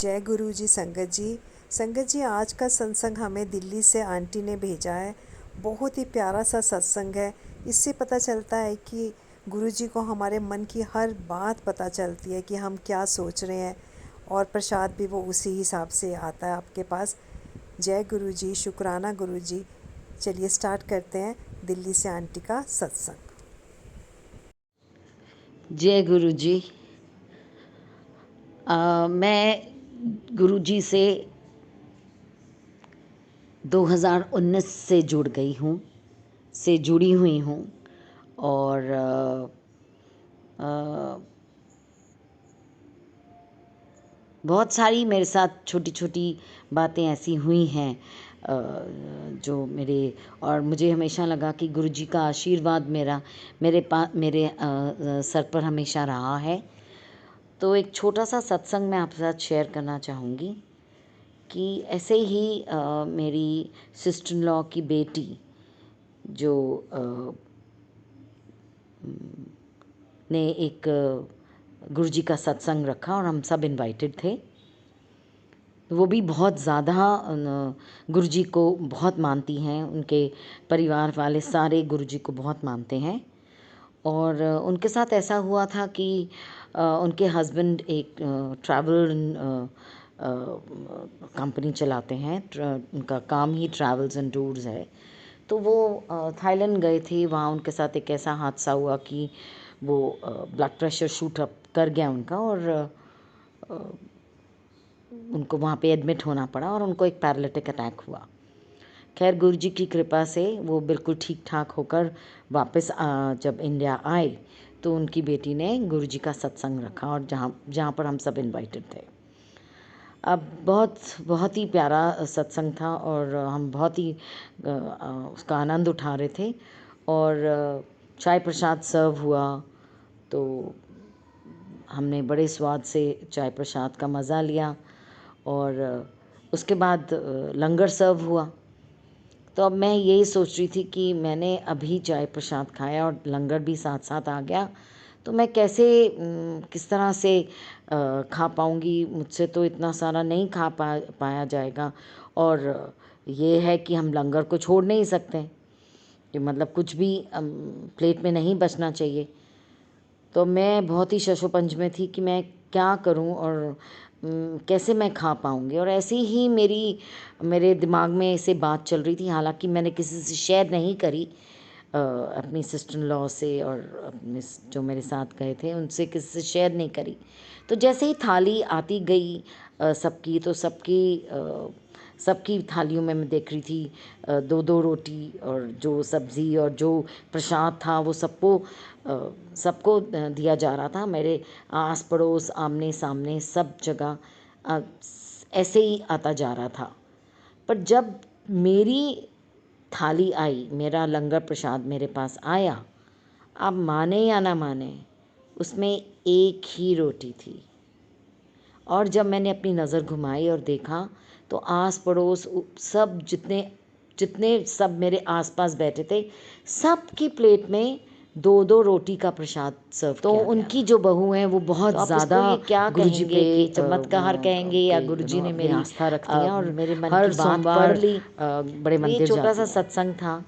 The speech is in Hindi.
जय गुरु जी संगत जी। संगत जी, आज का सत्संग हमें दिल्ली से आंटी ने भेजा है। बहुत ही प्यारा सा सत्संग है। इससे पता चलता है कि गुरु जी को हमारे मन की हर बात पता चलती है कि हम क्या सोच रहे हैं, और प्रसाद भी वो उसी हिसाब से आता है आपके पास। जय गुरु जी, शुक्राना गुरु जी। चलिए स्टार्ट करते हैं दिल्ली से आंटी का सत्संग। जय गुरु जी। मैं गुरु जी से 2019 से जुड़ी हुई हूँ और बहुत सारी मेरे साथ छोटी छोटी बातें ऐसी हुई हैं जो और मुझे हमेशा लगा कि गुरु जी का आशीर्वाद मेरे सर पर हमेशा रहा है। तो एक छोटा सा सत्संग मैं आपके साथ शेयर करना चाहूँगी कि ऐसे ही मेरी सिस्टर इन लॉ की बेटी जो ने एक गुरुजी का सत्संग रखा और हम सब इनवाइटेड थे। वो भी बहुत ज़्यादा गुरुजी को बहुत मानती हैं, उनके परिवार वाले सारे गुरुजी को बहुत मानते हैं। और उनके साथ ऐसा हुआ था कि उनके हस्बैंड एक ट्रैवल कंपनी चलाते हैं, उनका काम ही ट्रैवल्स एंड टूर्स है। तो वो थाईलैंड गए थे। वहाँ उनके साथ एक ऐसा हादसा हुआ कि वो ब्लड प्रेशर शूट अप कर गया उनका और उनको वहाँ पे एडमिट होना पड़ा और उनको एक पैरालिटिक अटैक हुआ। खैर गुरु जी की कृपा से वो बिल्कुल ठीक ठाक होकर वापस जब इंडिया आए तो उनकी बेटी ने गुरु जी का सत्संग रखा और जहाँ पर हम सब इनवाइटेड थे। अब बहुत ही प्यारा सत्संग था और हम बहुत ही उसका आनंद उठा रहे थे। और चाय प्रसाद सर्व हुआ तो हमने बड़े स्वाद से चाय प्रसाद का मज़ा लिया। और उसके बाद लंगर सर्व हुआ। तो अब मैं यही सोच रही थी कि मैंने अभी चाय प्रसाद खाया और लंगर भी साथ साथ आ गया, तो मैं कैसे किस तरह से खा पाऊँगी। मुझसे तो इतना सारा नहीं पाया जाएगा। और ये है कि हम लंगर को छोड़ नहीं सकते कि मतलब कुछ भी प्लेट में नहीं बचना चाहिए। तो मैं बहुत ही शशोपंज में थी कि मैं क्या करूं और कैसे मैं खा पाऊंगी। और ऐसे ही मेरे दिमाग में ऐसे बात चल रही थी, हालांकि मैंने किसी से शेयर नहीं करी, अपनी सिस्टर इन लॉ से और अपने जो मेरे साथ गए थे उनसे किसी से शेयर नहीं करी। तो जैसे ही थाली आती गई सबकी, तो सबकी थालियों में मैं देख रही थी दो दो रोटी और जो सब्ज़ी और जो प्रसाद था वो सबको दिया जा रहा था। मेरे आस पड़ोस आमने सामने सब जगह ऐसे ही आता जा रहा था। पर जब मेरी थाली आई, मेरा लंगर प्रसाद मेरे पास आया, आप माने या ना माने, उसमें एक ही रोटी थी। और जब मैंने अपनी नज़र घुमाई और देखा तो आस पड़ोस सब जितने जितने सब मेरे आसपास बैठे थे, सब की प्लेट में दो दो रोटी का प्रसाद सर्व तो किया उनकी गया। जो बहू हैं वो बहुत तो ज़्यादा क्या गुरुजी पे चमत्कार कहेंगे या गुरुजी ने मेरी आस्था रखती है और मेरे मन हर की बात पढ़ ली। बड़े मंदिर छोटा सा सत्संग था